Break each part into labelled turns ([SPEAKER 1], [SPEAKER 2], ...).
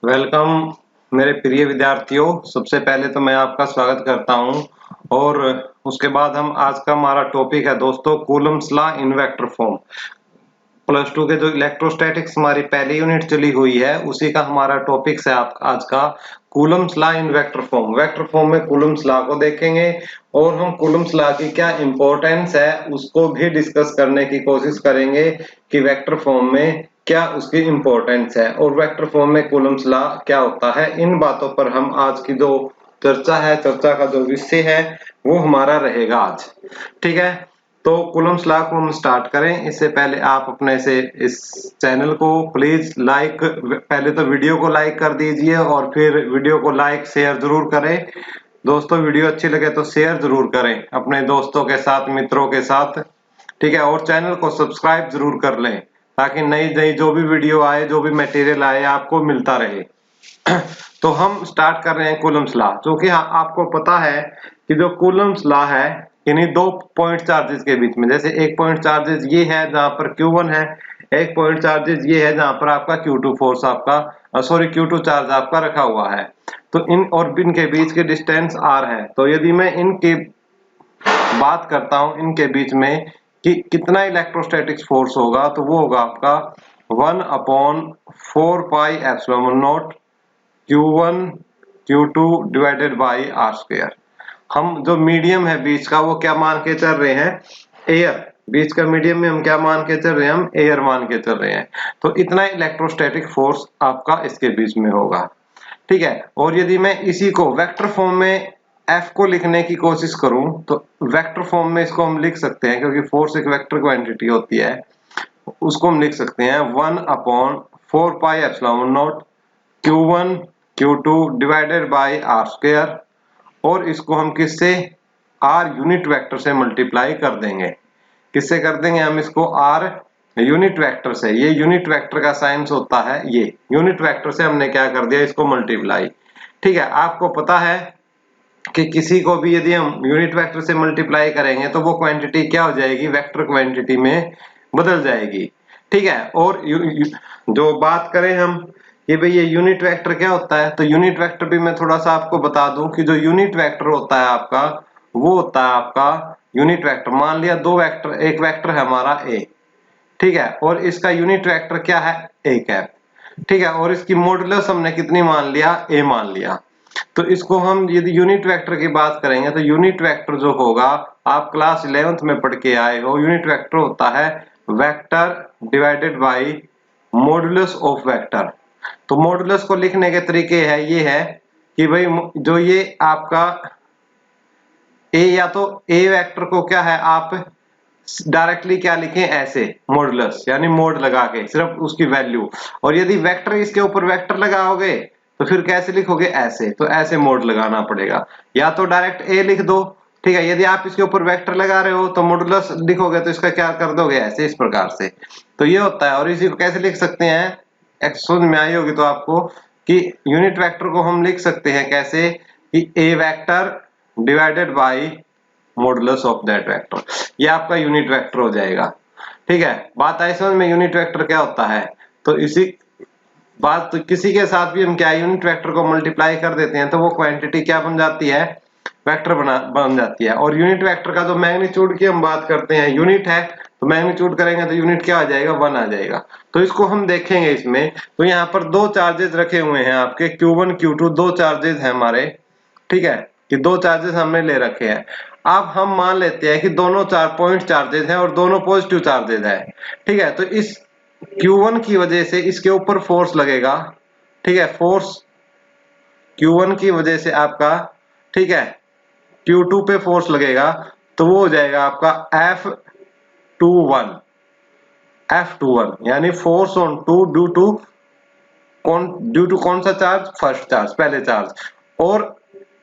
[SPEAKER 1] Welcome मेरे प्रिय विद्यार्थियों। सबसे पहले तो मैं आपका स्वागत करता हूं और उसके बाद हम आज का हमारा टॉपिक है दोस्तों Coulomb's law in vector form. Plus two के जो इलेक्ट्रोस्टैटिक्स हमारी पहली यूनिट चली हुई है उसी का हमारा टॉपिक है आज का Coulomb's law in vector form. Vector form में कूलम्स लॉ को देखेंगे और हम कूलम्स लॉ की क्या इंपॉर्टेंस है उसको भी डिस्कस करने की कोशिश करेंगे कि वेक्टर फॉर्म में क्या उसकी इंपॉर्टेंस है और वेक्टर फॉर्म में कूलम्स लॉ क्या होता है। इन बातों पर हम आज की जो चर्चा का जो विषय है वो हमारा रहेगा आज। ठीक है, तो कूलम्स लॉ को हम स्टार्ट करें इससे पहले आप अपने से इस चैनल को प्लीज लाइक, पहले तो वीडियो को लाइक कर दीजिए और फिर वीडियो को लाइक शेयर जरूर करें। दोस्तों वीडियो अच्छी लगे तो शेयर जरूर करें अपने दोस्तों के साथ, मित्रों के साथ। ठीक है, और चैनल को सब्सक्राइब जरूर कर लें ताकि नई नई जो भी वीडियो आए, जो भी मटेरियल आए आपको मिलता रहे। तो हम स्टार्ट कर रहे हैं कूलम्स लॉ। क्योंकि आपको पता है कि जो कूलम्स लॉ है यानी दो पॉइंट चार्जेस के बीच में, जैसे एक पॉइंट चार्जेस ये है जहां पर Q1 है, एक पॉइंट चार्जेस ये है जहां पर आपका Q2 फोर्स आपका Q2 चार्ज आपका रखा हुआ है। तो इन और इनके बीच के डिस्टेंस r है। तो यदि मैं इनकी बात करता हूं इनके बीच में कि कितना इलेक्ट्रोस्टैटिक्स फोर्स होगा, तो वो होगा आपका 1/4 pi epsilon naught Q1 Q2 divided by r square. हम जो मीडियम है बीच का वो क्या मान के चल रहे हैं, एयर। बीच का मीडियम में हम क्या मान के चल रहे हैं, हम एयर मान के चल रहे हैं। तो इतना इलेक्ट्रोस्टैटिक फोर्स आपका इसके बीच में होगा। ठीक है, और यदि मैं इसी को वेक्टर फॉर्म में F को लिखने की कोशिश करूं तो वेक्टर फॉर्म में इसको हम लिख सकते हैं, क्योंकि फोर्स एक वेक्टर क्वांटिटी होती है, उसको हम लिख सकते हैं 1/4 pi epsilon naught Q1 Q2 divided by r square. और इसको हम किससे, r यूनिट वेक्टर से मल्टीप्लाई कर देंगे। किससे कर देंगे हम इसको, r यूनिट वेक्टर से। ये यूनिट वेक्टर का साइंस होता है, ये यूनिट वेक्टर से हमने क्या कर दिया, इसको मल्टीप्लाई। ठीक है, आपको पता है कि किसी को भी यदि हम यूनिट वेक्टर से मल्टीप्लाई करेंगे तो वो क्वांटिटी क्या हो जाएगी, वेक्टर क्वांटिटी में बदल जाएगी। ठीक है, और जो बात करें हम कि भाई ये यूनिट वेक्टर क्या होता है, तो यूनिट वेक्टर भी मैं थोड़ा सा आपको बता दूं कि जो यूनिट वेक्टर होता है आपका, वो होता है आपका यूनिट वेक्टर। मान लिया दो वेक्टर, एक वेक्टर है हमारा a, ठीक है, और इसका यूनिट वेक्टर क्या है, a कैप। ठीक है, और इसकी मॉडुलस हमने कितनी मान लिया, a मान लिया। तो इसको हम यदि यूनिट वेक्टर की बात करेंगे तो यूनिट वेक्टर जो होगा, आप क्लास 11th में पढ़ के आए हो, यूनिट वेक्टर होता है vector divided by modulus of vector. तो मॉडुलस को लिखने के तरीके है, ये है कि भाई जो ये आपका a, या तो a वेक्टर को क्या है आप डायरेक्टली क्या लिखें, ऐसे मॉडुलस यानी मोड लगा के सिर्फ उसकी वैल्यू। और यदि वेक्टर इसके ऊपर वेक्टर लगाओगे तो फिर कैसे लिखोगे, ऐसे। तो ऐसे मोड लगाना पड़ेगा, या तो डायरेक्ट a लिख दो। ठीक है, यदि आप इसके ऊपर वेक्टर लगा रहे हो तो मॉडुलस लिखोगे तो इसका क्या कर दोगे, ऐसे, इस प्रकार से। तो ये होता है। और इसी को कैसे लिख सकते हैं, समझ में आई होगी तो आपको कि यूनिट वेक्टर को हम लिख सकते हैं कैसे, कि a vector divided by modulus of that vector. ये आपका यूनिट वेक्टर हो जाएगा। ठीक है, बात आई समझ में, यूनिट वेक्टर क्या होता है। तो इसी बात, तो किसी के साथ भी हम क्या यूनिट वेक्टर को मल्टीप्लाई कर देते हैं तो वो क्वांटिटी क्या बन जाती है, वेक्टर बन जाती है। और यूनिट वेक्टर का जो मैग्नीट्यूड की हम बात करते हैं, यूनिट है तो मैग्नीट्यूड करेंगे तो यूनिट क्या आ जाएगा, 1 आ जाएगा। तो इसको हम देखेंगे इसमें। तो यहाँ पर दो चार्जेस रखे हुए हैं आपके Q1 Q2, दो चार्जेस हैं हमारे। ठीक है, कि दो चार्जेस हमने ले रखे हैं। अब हम मान लेते हैं कि दोनों पॉइंट चार्जेस हैं और दोनों पॉजिटिव चार्जेस हैं। ठीक है, तो इस Q1 की वजह से इसके ऊपर फोर्स लगेगा। ठीक है, फोर्स Q1 की वजह से आपका, ठीक है, Q2 पे फोर्स लगेगा तो वो हो जाएगा आपका F21 यानी force on two due to कौन सा चार्ज, फर्स्ट चार्ज, पहले चार्ज। और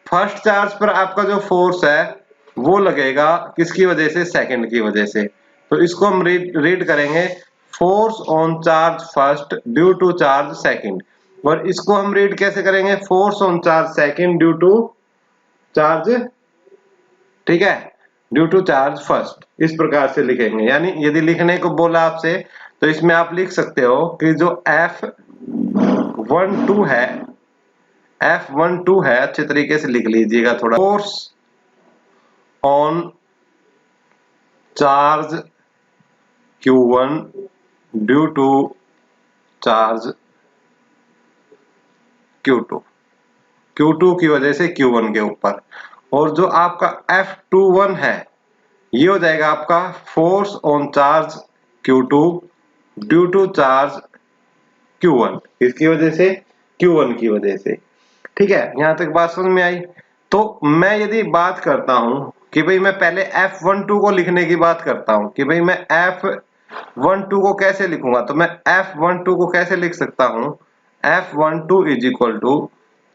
[SPEAKER 1] फर्स्ट चार्ज पर आपका जो फोर्स है वो लगेगा किसकी वजह से, सेकंड की वजह से। तो इसको हम रीड करेंगे, force on charge first due to charge second. और इसको हम रीड कैसे करेंगे, force on charge second due to charge, ठीक है, ड्यू टू चार्ज फर्स्ट। इस प्रकार से लिखेंगे। यानी यदि लिखने को बोला आपसे तो इसमें आप लिख सकते हो कि जो F12 है, F12 है, अच्छे तरीके से लिख लीजिएगा थोड़ा। Force on charge Q1 due to charge Q2, Q2 की वजह से Q1 के ऊपर। और जो आपका F21 है ये हो जाएगा आपका force on charge Q2 due to charge Q1, किसकी वजह से? Q1 की वजह से। ठीक है, यहां तक बात समझ में आई। तो मैं यदि बात करता हूं कि भाई मैं पहले F12 को लिखने की बात करता हूं कि भाई मैं F12 को कैसे लिखूंगा, तो मैं F12 को कैसे लिख सकता हूं? F12 is equal to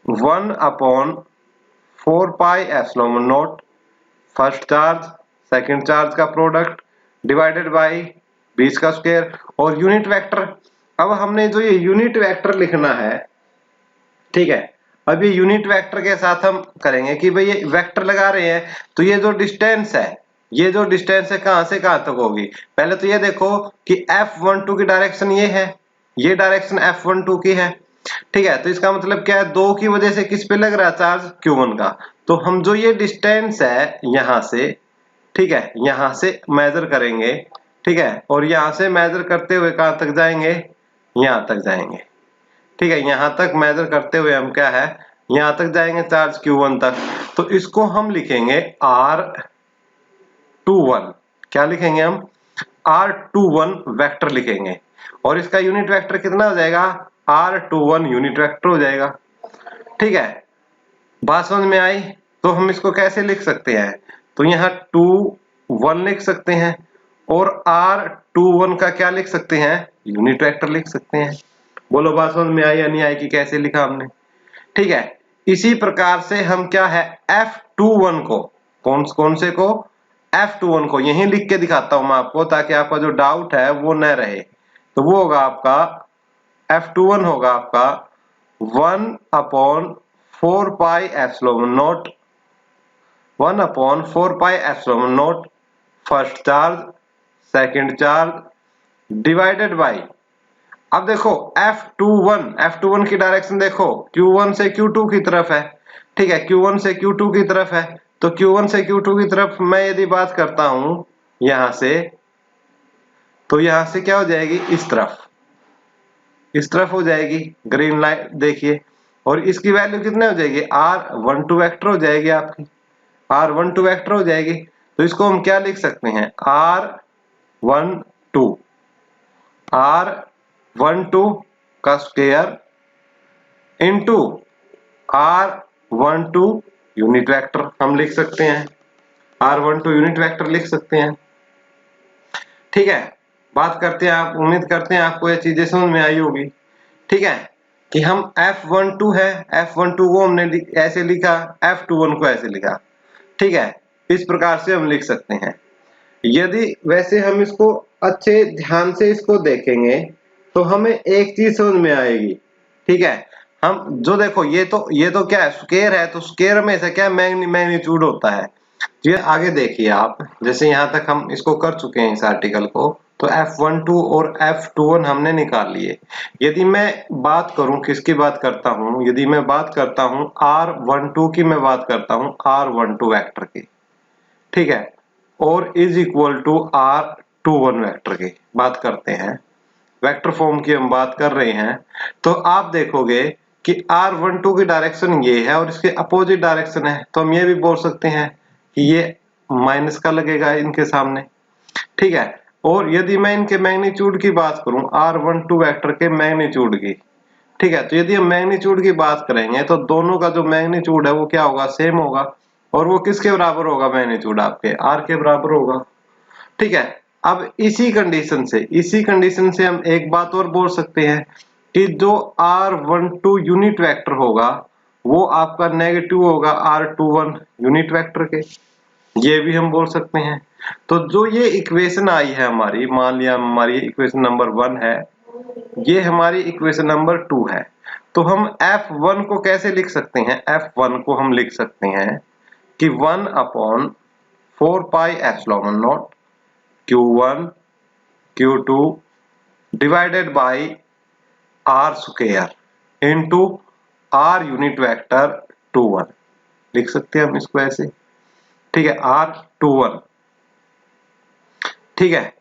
[SPEAKER 1] 1/4 pi epsilon naught first charge second charge का प्रोडक्ट डिवाइडेड बाय बीच का स्क्वायर और यूनिट वेक्टर। अब हमने जो ये यूनिट वेक्टर लिखना है, ठीक है, अब ये यूनिट वेक्टर के साथ हम करेंगे कि भाई ये वेक्टर लगा रहे हैं तो ये जो डिस्टेंस है, ये जो डिस्टेंस है कहां से कहां तक होगी। पहले तो ये देखो कि F12 की डायरेक्शन ये है, ये डायरेक्शन F12 की है। ठीक है, तो इसका मतलब क्या है? 2 की वजह से किस पे लग रहा है चार्ज? Q1 का। तो हम जो ये डिस्टेंस है यहां से, ठीक है, यहां से मेजर करेंगे, ठीक है, और यहां से मेजर करते हुए कहां तक जाएंगे? यहां तक जाएंगे। ठीक है, यहां तक मेजर करते हुए हम क्या है, यहां तक जाएंगे चार्ज Q1 तक। तो इसको हम लिखेंगे R21। क्या लिखेंगे हम? R21 वेक्टर लिखेंगे। और इसका यूनिट वेक्टर कितना हो जाएगा? R21 यूनिट वेक्टर हो जाएगा। ठीक है, बात समझ में आई। तो हम इसको कैसे लिख सकते हैं? तो यहाँ 21 लिख सकते हैं और R21 का क्या लिख सकते हैं? यूनिट वेक्टर लिख सकते हैं। बोलो बात समझ में आई या नहीं आई कि कैसे लिखा हमने? ठीक है, इसी प्रकार से हम क्या है F21 को, कौन कौन से को? F21 को यहीं लिख के दिखाता हूं मैं आपको ताकि आपका जो डाउट है वो न रहे। तो वो होगा आपका F21 होगा आपका 1/4 pi epsilon not 1/4 pi epsilon naught first charge second charge divided by. अब देखो F21 की डायरेक्शन देखो Q1 से Q2 की तरफ है। ठीक है, Q1 से Q2 की तरफ है। तो Q1 से Q2 की तरफ मैं यदि बात करता हूं यहां से, तो यहां से क्या हो जाएगी? इस तरफ हो जाएगी ग्रीन लाइन देखिए। और इसकी वैल्यू कितने हो जाएगी? R12 वेक्टर हो जाएगी आपकी, R12 वेक्टर हो जाएगी। तो इसको हम क्या लिख सकते हैं? R12 का square into R12 unit vector हम लिख सकते हैं, R12 यूनिट वेक्टर लिख सकते हैं। ठीक है, बात करते हैं, आप उम्मीद करते हैं आपको ये चीजें समझ में आई होगी। ठीक है, कि हम F12 है, F12 को हमने ऐसे लिखा, F21 को ऐसे लिखा। ठीक है, इस प्रकार से हम लिख सकते हैं। यदि वैसे हम इसको अच्छे ध्यान से इसको देखेंगे तो हमें एक चीज समझ में आएगी। ठीक है, हम जो देखो ये तो क्या है? स्क्वायर है, तो स्क्वायर में से क्या मैग्नीट्यूड होता है। ये आगे देखिए आप, जैसे यहां तक हम इसको कर चुके हैं इस आर्टिकल को, तो F12 और F21 हमने निकाल लिए। यदि मैं बात करूं, किसकी बात करता हूं? यदि मैं बात करता हूं R12 की, मैं बात करता हूं R12 वेक्टर की। ठीक है, और is equal to R21 vector की बात करते हैं, वेक्टर फॉर्म की हम बात कर रहे हैं। तो आप देखोगे कि R12 की डायरेक्शन ये है और इसके अपोजिट डायरेक्शन है, तो हम ये भी बोल सकते हैं कि ये माइनस का लगेगा इनके सामने। ठीक है, और यदि मैं इनके मैग्नीट्यूड की बात करूं, R12 वेक्टर के मैग्नीट्यूड की, ठीक है, तो यदि हम मैग्नीट्यूड की बात करेंगे तो दोनों का जो मैग्नीट्यूड है वो क्या होगा? सेम होगा। और वो किसके बराबर होगा? मैग्नीट्यूड आपके R के बराबर होगा। ठीक है, अब इसी कंडीशन से हम एक बात और बोल सकते हैं कि जो R12 यूनिट वेक्टर होगा वो आपका नेगेटिव होगा R21 यूनिट वेक्टर के, ये भी हम बोल सकते हैं। तो जो ये इक्वेशन आई है हमारी, मान लिया हमारी इक्वेशन नंबर 1 है, ये हमारी इक्वेशन नंबर 2 है। तो हम F1 को कैसे लिख सकते हैं? F1 को हम लिख सकते हैं कि 1/4 pi epsilon naught Q1 Q2 divided by R square, into r unit vector 21 लिख सकते हैं हम इसको ऐसे, ठीक है, r21, ठीक है।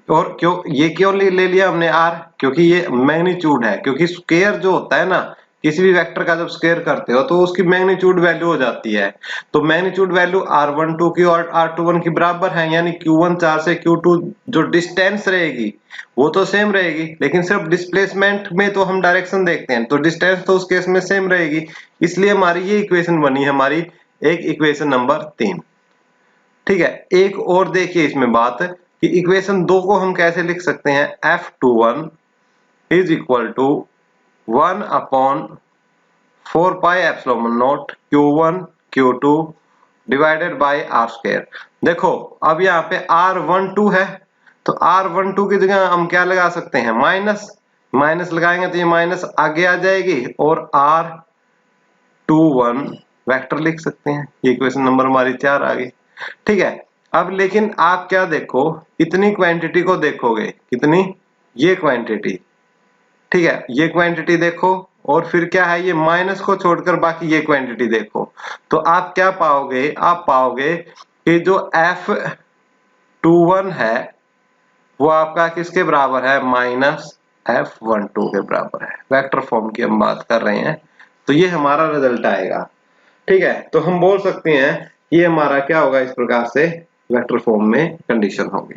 [SPEAKER 1] और क्यों ले लिया हमने r, क्योंकि ये मैग्नीट्यूड है, क्योंकि स्क्वायर जो होता है ना, किसी भी वेक्टर का जब स्क्वायर करते हो तो उसकी मैग्नीट्यूड वैल्यू हो जाती है। तो मैग्नीट्यूड वैल्यू r12 की और r21 की बराबर है, यानी q1 4 से q2 जो डिस्टेंस रहेगी वो तो सेम रहेगी, लेकिन सिर्फ डिस्प्लेसमेंट में तो हम डायरेक्शन देखते हैं, तो डिस्टेंस तो उस केस में सेम रहेगी। इसलिए हमारी ये इक्वेशन बनी है, हमारी एक इक्वेशन नंबर 3, ठीक है। एक और देखिए इसमें बात कि इक्वेशन 2 को हम कैसे लिख सकते हैं, F21 is equal to 1 upon 4 pi epsilon naught Q1 Q2 divided by r square. देखो अब यहाँ पे R12 है, तो R12 की जगह हम क्या लगा सकते हैं, माइनस, माइनस लगाएंगे तो ये माइनस आगे आ जाएगी और R21 वेक्टर लिख सकते हैं। ये इक्वेशन नंबर हमारी 4 आ गई, ठीक है। अब लेकिन आप क्या देखो, इतनी क्वांटिटी को देखोगे, कितनी, ये क्वांटिटी, ठीक है, ये क्वांटिटी देखो, और फिर क्या है, ये माइनस को छोड़कर बाकी ये क्वांटिटी देखो, तो आप क्या पाओगे, आप पाओगे कि जो F21 है वो आपका किसके बराबर है, माइनस F12 के बराबर है। वेक्टर फॉर्म की हम बात कर रहे हैं, तो ये हमारा रिजल्ट आएगा, ठीक है। तो हम बोल सकते हैं ये हमारा क्या होगा, इस प्रकार से वेक्टर फॉर्म में कंडीशन होगी।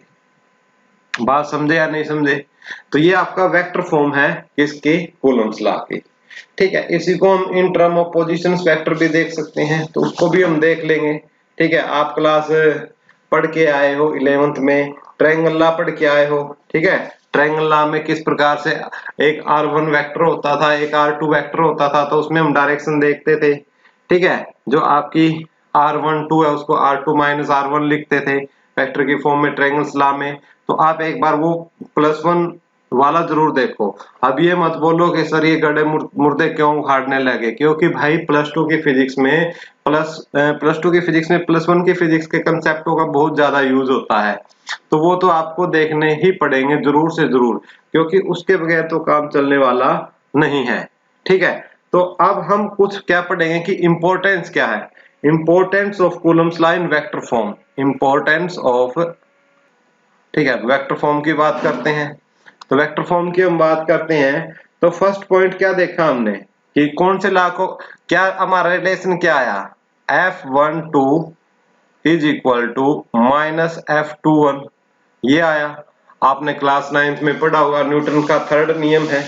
[SPEAKER 1] बात समझे या नहीं समझे? तो ये आपका वेक्टर फॉर्म है किसके, कूलम्स लॉ की, ठीक है। इसी को हम in term of position vector भी देख सकते हैं, तो उसको भी हम देख लेंगे, ठीक है। आप क्लास पढ़ के आए हो 11th में, ट्रायंगल लॉ पढ़ के आए हो, ठीक है। ट्रायंगल लॉ में किस प्रकार से एक r1 वेक्टर होता था, एक r2 वेक्टर होता था, तो उसमें हम डायरेक्शन देखते थे, ठीक है। जो आपकी r12 है उसको r2 माइनस r1 लिखते थे वेक्टर की फॉर्म में ट्रायंगल्स लॉ में। तो आप एक बार वो +1 वाला जरूर देखो। अब ये मत बोलो कि सर ये गड्ढे मुर्दे क्यों उखाड़ने लगे, क्योंकि भाई +2 की फिजिक्स में +1 की फिजिक्स के कंसेप्टों का बहुत ज्यादा यूज होता है, तो वो तो आपको देखने ही पड़ेंगे जरूर से जरूर, क्योंकि उसके बगैर तो काम चलने वाला नहीं है, ठीक है। तो अब हम कुछ क्या पढ़ेंगे कि इंपॉर्टेंस क्या है, importance of Coulomb's law in vector form, importance of, ठीक है, वेक्टर फॉर्म की बात करते हैं। तो वेक्टर फॉर्म की हम बात करते हैं, तो फर्स्ट पॉइंट क्या देखा हमने कि कौन से लॉ को, क्या हमारा रिलेशन क्या आया, F12 is equal to minus F21, ये आया। आपने क्लास 9th में पढ़ा होगा, न्यूटन का थर्ड नियम है,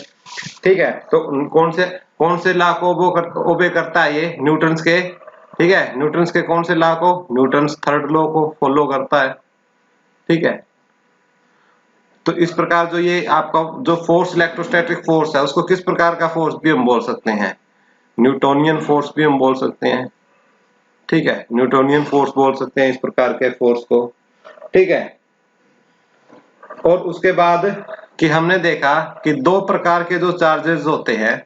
[SPEAKER 1] ठीक है। तो कौन से लॉ को ओबे करता है ये, न्यूटन्स के, ठीक है, न्यूटन्स के कौन से लॉ को, न्यूटन्स थर्ड लॉ को फॉलो करता है, ठीक है। तो इस प्रकार जो ये आपका जो फोर्स, इलेक्ट्रोस्टैटिक फोर्स है, उसको किस प्रकार का फोर्स भी हम बोल सकते हैं, न्यूटोनियन फोर्स भी हम बोल सकते हैं, ठीक है, न्यूटोनियन फोर्स बोल सकते हैं इस प्रकार के फोर्स को, ठीक है। और उसके बाद कि हमने देखा कि दो प्रकार के जो चार्जेस होते हैं,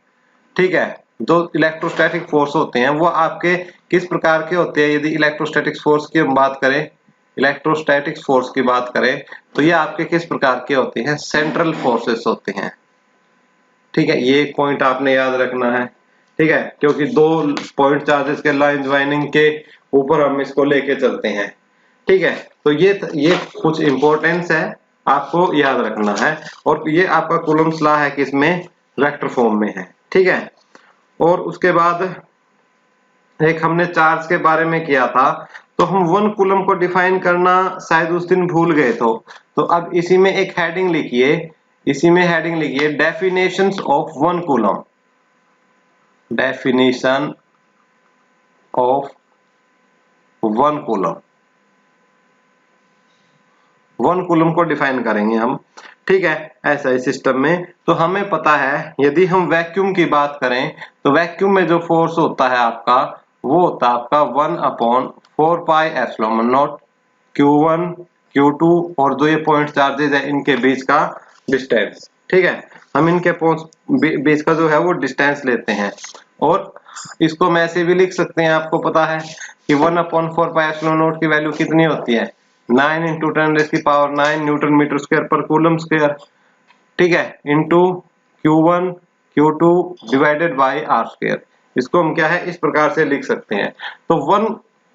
[SPEAKER 1] ठीक है, जो इलेक्ट्रोस्टैटिक फोर्स होते हैं वो आपके किस प्रकार के होते हैं। यदि इलेक्ट्रोस्टैटिक फोर्स की हम बात करें, इलेक्ट्रोस्टैटिक फोर्स की बात करें, तो ये आपके किस प्रकार के होते हैं, सेंट्रल फोर्सेस होते हैं, ठीक है। ये एक पॉइंट आपने याद रखना है, ठीक है, क्योंकि दो पॉइंट चार्जेस के लाइन ज्वाइनिंग के ऊपर हम इसको लेके चलते हैं, ठीक है। तो ये कुछ इंपॉर्टेंस है, आपको याद रखना है। और ये आपका कूलम्स लॉ है किसमें, वेक्टर फॉर्म में है, ठीक है। और उसके बाद एक हमने चार्ज के बारे में किया था, तो हम 1 कूलम को डिफाइन करना शायद उस दिन भूल गए तो अब इसी में एक हेडिंग लिखिए, इसी में हेडिंग लिखिए, definitions of 1 coulomb, definition of 1 coulomb, 1 coulomb को डिफाइन करेंगे हम, ठीक है। ऐसा ही सिस्टम में तो हमें पता है, यदि हम वैक्यूम की बात करें तो वैक्यूम में जो फोर्स होता है आपका, वो होता है आपका 1/4 pi epsilon naught Q1 Q2 और जो ये पॉइंट चार्जेस है इनके बीच का डिस्टेंस, ठीक है। हम इनके बीच का जो है वो डिस्टेंस लेते हैं, और इसको हम ऐसे भी लिख सकते हैं, आपको पता है कि 1/4 पाई एप्सिलॉन नॉट की वैल्यू कितनी होती है, 9 × 10⁹ न्यूटन मीटर स्क्वायर पर कूलम स्क्वायर, ठीक है, into Q1 Q2 divided by R square. इसको हम क्या है इस प्रकार से लिख सकते हैं। तो 1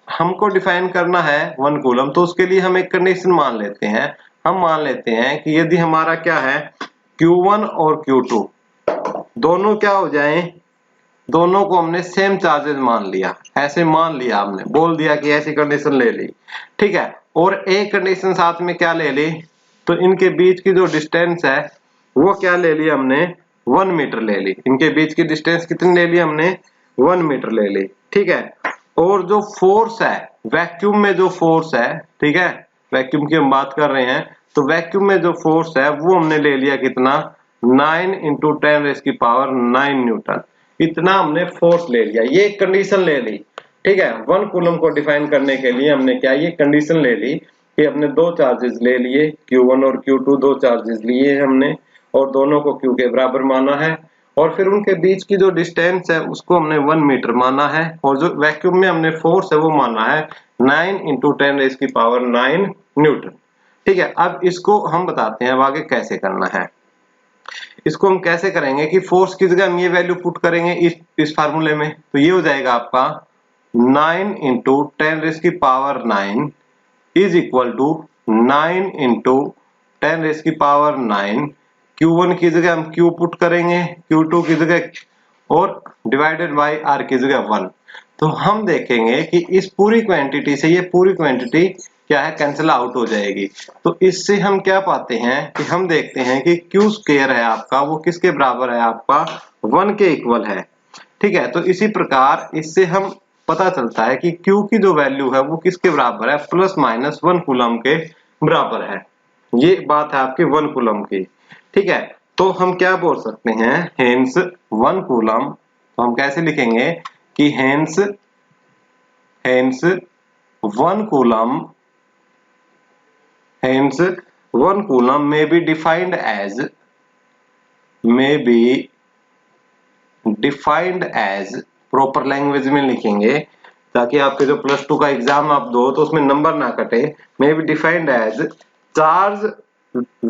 [SPEAKER 1] हमको डिफाइन करना है 1 कूलम, तो उसके लिए हम एक कंडीशन मान लेते हैं। हम मान लेते हैं कि यदि हमारा क्या है Q1 और Q2 दोनों क्या हो जाएं, दोनों को हमने सेम चार्जेस मान लिया, ऐसे मान लिया, हमने बोल दिया कि ऐसी कंडीशन ले ली, ठीक है। और एक कंडीशन साथ में क्या ले ली, तो इनके बीच की जो डिस्टेंस है वो क्या ले ली हमने 1 मीटर ले ली। इनके बीच की डिस्टेंस कितनी ले ली हमने 1 मीटर ले ली, ठीक है। और जो फोर्स है वैक्यूम में, जो फोर्स है, ठीक है, वैक्यूम की हम बात कर रहे हैं, तो वैक्यूम में जो फोर्स है वो हमने ले लिया कितना 9 इंटू 10⁻⁹ न्यूटन। इतना हमने फोर्स ले लिया, ये एक कंडीशन ले ली, ठीक है। 1 कूलम को डिफाइन करने के लिए हमने क्या ये कंडीशन ले ली कि हमने दो चार्जेस ले लिए Q1 और Q2, दो चार्जेस लिए हमने और दोनों को Q के बराबर माना है, और फिर उनके बीच की जो डिस्टेंस है उसको हमने 1 मीटर माना है, और जो वैक्यूम में हमने फोर्स है वो माना है 9 इंटू 10⁻⁹ न्यूटन, ठीक है। अब इसको हम बताते हैं अब आगे कैसे करना है। इसको हम कैसे करेंगे कि फोर्स की जगह हम ये वैल्यू पुट करेंगे इस फार्मूले में, तो ये हो जाएगा आपका 9 into 10⁹ is equal to 9 into 10⁹ Q1 की जगह हम Q पुट करेंगे, Q2 की जगह, और डिवाइडेड बाय R की जगह 1। तो हम देखेंगे कि इस पूरी क्वांटिटी से ये पूरी क्वांटिटी क्या है कैंसिल आउट हो जाएगी। तो इससे हम क्या पाते हैं कि हम देखते हैं कि Q स्क्वायर है आपका वो किसके बराबर है, आपका 1 के इक्वल है, ठीक है। तो इसी प्रकार इससे हम पता चलता है कि Q की जो वैल्यू है वो किसके बराबर है, प्लस माइनस 1 कूलम के बराबर है। ये बात है आपके 1 कूलम की, ठीक है। तो हम क्या बोल सकते हैं, हेंस 1 कूलम, तो हम कैसे लिखेंगे कि hence 1 coulomb, hence 1 coulomb may be defined as proper language में लिखेंगे ताकि आपके जो +2 का एग्जाम आप दो तो उसमें नंबर ना कटे। may be defined as charge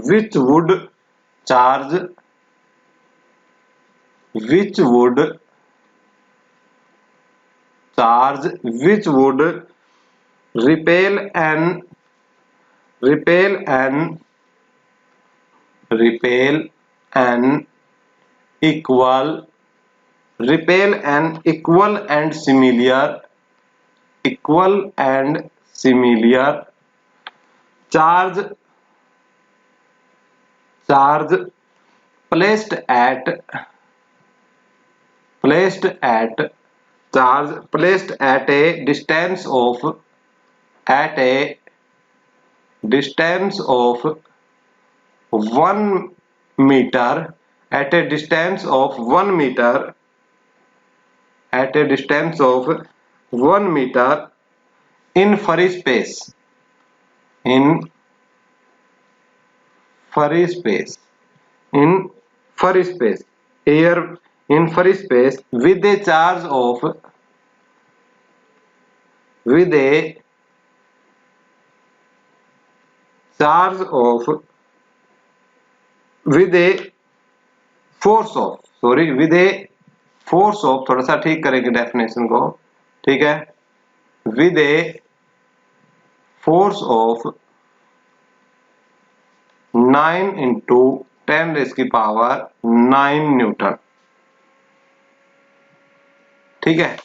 [SPEAKER 1] which would repel an equal and similar charge placed at a distance of 1 meter in free space with a charge of with a force of थोड़ा सा ठीक करेंगे definition को, ठीक है, with a force of 9 into 10⁹ Newton, ठीक है,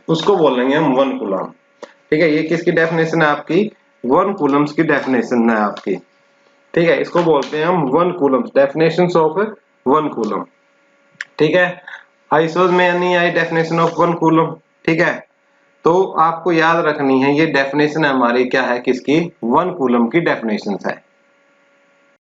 [SPEAKER 1] उसको बोलेंगे हम 1 कूलम, ठीक है। ये किसकी डेफिनेशन है आपकी 1 कूलम्स की डेफिनेशन है आपकी, ठीक है। इसको बोलते हैं हम 1 कूलम्स, डेफिनेशंस ऑफ 1 कूलम, ठीक है। आई समझ में नहीं आई डेफिनेशन ऑफ 1 कूलम, ठीक है। तो आपको याद रखनी है ये डेफिनेशन हमारी क्या है, किसकी 1 कूलम की डेफिनेशन है।